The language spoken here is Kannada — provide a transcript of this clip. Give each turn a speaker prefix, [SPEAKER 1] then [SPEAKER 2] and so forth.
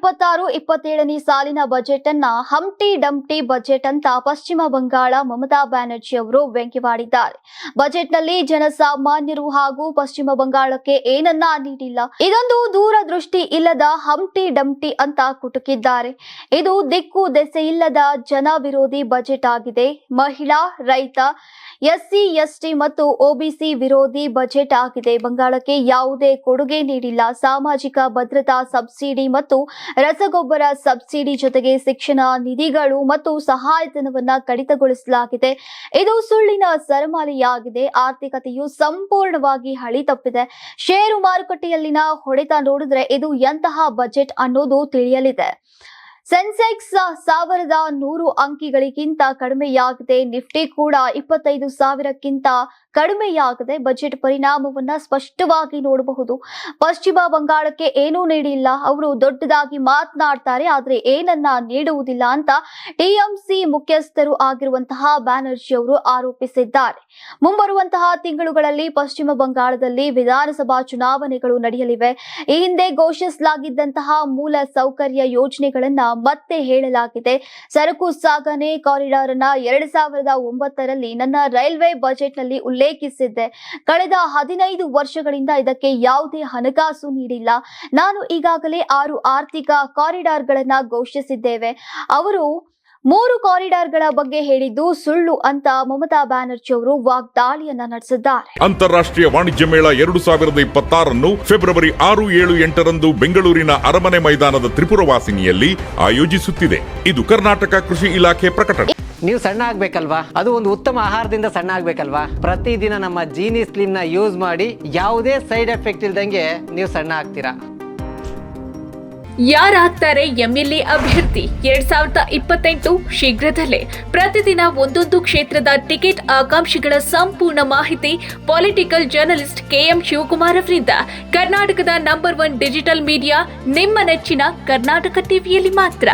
[SPEAKER 1] 2026-27ನೇ ಸಾಲಿನ ಬಜೆಟ್ ಅನ್ನ ಹಂಪ್ಟಿ ಡಂಪ್ಟಿ ಬಜೆಟ್ ಅಂತ ಪಶ್ಚಿಮ ಬಂಗಾಳ ಮಮತಾ ಬ್ಯಾನರ್ಜಿ ಅವರು ವ್ಯಂಗ್ಯವಾಡಿದ್ದಾರೆ. ಬಜೆಟ್ನಲ್ಲಿ ಜನಸಾಮಾನ್ಯರು ಹಾಗೂ ಪಶ್ಚಿಮ ಬಂಗಾಳಕ್ಕೆ ಏನನ್ನ ನೀಡಿಲ್ಲ, ಇದೊಂದು ದೂರದೃಷ್ಟಿ ಇಲ್ಲದ ಹಂಪ್ಟಿ ಡಂಪ್ಟಿ ಅಂತ ಕುಟುಕಿದ್ದಾರೆ. ಇದು ದಿಕ್ಕು ದೆಸೆ ಇಲ್ಲದ ಜನ ವಿರೋಧಿ ಬಜೆಟ್ ಆಗಿದೆ. ಮಹಿಳಾ, ರೈತ, ಎಸ್ಸಿ, ಎಸ್ಟಿ ಮತ್ತು ಒಬಿಸಿ ವಿರೋಧಿ ಬಜೆಟ್ ಆಗಿದೆ. ಬಂಗಾಳಕ್ಕೆ ಯಾವುದೇ ಕೊಡುಗೆ ನೀಡಿಲ್ಲ. ಸಾಮಾಜಿಕ ಭದ್ರತಾ ಸಬ್ಸಿಡಿ ಮತ್ತು ರಸಗೊಬ್ಬರ ಸಬ್ಸಿಡಿ ಜೊತೆಗೆ ಶಿಕ್ಷಣ ನಿಧಿಗಳು ಮತ್ತು ಸಹಾಯಧನವನ್ನ ಕಡಿತಗೊಳಿಸಲಾಗಿದೆ. ಇದು ಸುಳ್ಳಿನ ಸರಮಾಲೆಯಾಗಿದೆ. ಆರ್ಥಿಕತೆಯು ಸಂಪೂರ್ಣವಾಗಿ ಹಳಿ ತಪ್ಪಿದೆ. ಷೇರು ಮಾರುಕಟ್ಟೆಯಲ್ಲಿನ ಹೊಡೆತ ನೋಡಿದ್ರೆ ಇದು ಎಂತಹ ಬಜೆಟ್ ಅನ್ನೋದು ತಿಳಿಯಲಿದೆ. ಸೆನ್ಸೆಕ್ಸ್ 1100 ಅಂಕಿಗಳಿಗಿಂತ ಕಡಿಮೆಯಾಗಿದೆ. ನಿಫ್ಟಿ ಕೂಡ 25,000ಕ್ಕಿಂತ ಕಡಿಮೆಯಾಗಿದೆ. ಬಜೆಟ್ ಪರಿಣಾಮವನ್ನ ಸ್ಪಷ್ಟವಾಗಿ ನೋಡಬಹುದು. ಪಶ್ಚಿಮ ಬಂಗಾಳಕ್ಕೆ ಏನೂ ನೀಡಿಲ್ಲ. ಅವರು ದೊಡ್ಡದಾಗಿ ಮಾತನಾಡ್ತಾರೆ, ಆದ್ರೆ ಏನನ್ನ ನೀಡುವುದಿಲ್ಲ ಅಂತ ಟಿಎಂಸಿ ಮುಖ್ಯಸ್ಥರು ಆಗಿರುವಂತಹ ಬ್ಯಾನರ್ಜಿ ಅವರು ಆರೋಪಿಸಿದ್ದಾರೆ. ಮುಂಬರುವಂತಹ ತಿಂಗಳುಗಳಲ್ಲಿ ಪಶ್ಚಿಮ ಬಂಗಾಳದಲ್ಲಿ ವಿಧಾನಸಭಾ ಚುನಾವಣೆಗಳು ನಡೆಯಲಿವೆ. ಈ ಹಿಂದೆ ಘೋಷಿಸಲಾಗಿದ್ದಂತಹ ಮೂಲ ಸೌಕರ್ಯ ಯೋಜನೆಗಳನ್ನ ಮತ್ತೆ ಹೇಳಲಾಗಿದೆ. ಸರಕು ಸಾಗಣೆ ಕಾರಿಡಾರ್ ಅನ್ನ 2009ರಲ್ಲಿ ನನ್ನ ರೈಲ್ವೆ ಬಜೆಟ್ ನಲ್ಲಿ ಉಲ್ಲೇಖಿಸಿದ್ದೆ. ಕಳೆದ 15 ವರ್ಷಗಳಿಂದ ಇದಕ್ಕೆ ಯಾವುದೇ ಹಣಕಾಸು ನೀಡಿಲ್ಲ. ನಾನು ಈಗಾಗಲೇ 6 ಆರ್ಥಿಕ ಕಾರಿಡಾರ್ಗಳನ್ನ ಘೋಷಿಸಿದ್ದೇವೆ. ಅವರು 3 ಕಾರಿಡಾರ್ಗಳ ಬಗ್ಗೆ ಹೇಳಿದ್ದು ಸುಳ್ಳು ಅಂತ ಮಮತಾ ಬ್ಯಾನರ್ಜಿ ಅವರು ವಾಗ್ದಾಳಿಯನ್ನ ನಡೆಸಿದ್ದಾರೆ.
[SPEAKER 2] ಅಂತಾರಾಷ್ಟ್ರೀಯ ವಾಣಿಜ್ಯ ಮೇಳ 2026 ಫೆಬ್ರವರಿ 6, 7, 8ರಂದು ಬೆಂಗಳೂರಿನ ಅರಮನೆ ಮೈದಾನದ ತ್ರಿಪುರವಾಸಿನಿಯಲ್ಲಿ ಆಯೋಜಿಸುತ್ತಿದೆ. ಇದು ಕರ್ನಾಟಕ ಕೃಷಿ ಇಲಾಖೆ ಪ್ರಕಟಣೆ.
[SPEAKER 3] ನೀವು ಸಣ್ಣ ಆಗ್ಬೇಕಲ್ವಾ? ಅದು ಒಂದು ಉತ್ತಮ ಆಹಾರದಿಂದ ಸಣ್ಣ ಆಗ್ಬೇಕಲ್ವಾ? ಪ್ರತಿದಿನ ನಮ್ಮ ಜೀನಿ ಸ್ಲಿಮ್ ನ ಯೂಸ್ ಮಾಡಿ ಯಾವುದೇ ಸೈಡ್ ಎಫೆಕ್ಟ್ ಇಲ್ದಂಗೆ ನೀವು ಸಣ್ಣ ಆಗ್ತೀರಾ.
[SPEAKER 4] ಯಾರಾಗ್ತಾರೆ ಎಂಎಲ್ಎ ಅಭ್ಯರ್ಥಿ 2028 ಶೀಘ್ರದಲ್ಲೇ. ಪ್ರತಿದಿನ ಒಂದೊಂದು ಕ್ಷೇತ್ರದ ಟಿಕೆಟ್ ಆಕಾಂಕ್ಷಿಗಳ ಸಂಪೂರ್ಣ ಮಾಹಿತಿ ಪೊಲಿಟಿಕಲ್ ಜರ್ನಲಿಸ್ಟ್ ಕೆಎಂ ಶಿವಕುಮಾರ್ ಅವರಿಂದ. ಕರ್ನಾಟಕದ ನಂಬರ್ 1 ಡಿಜಿಟಲ್ ಮೀಡಿಯಾ ನಿಮ್ಮ ನೆಚ್ಚಿನ ಕರ್ನಾಟಕ ಟಿವಿಯಲ್ಲಿ ಮಾತ್ರ.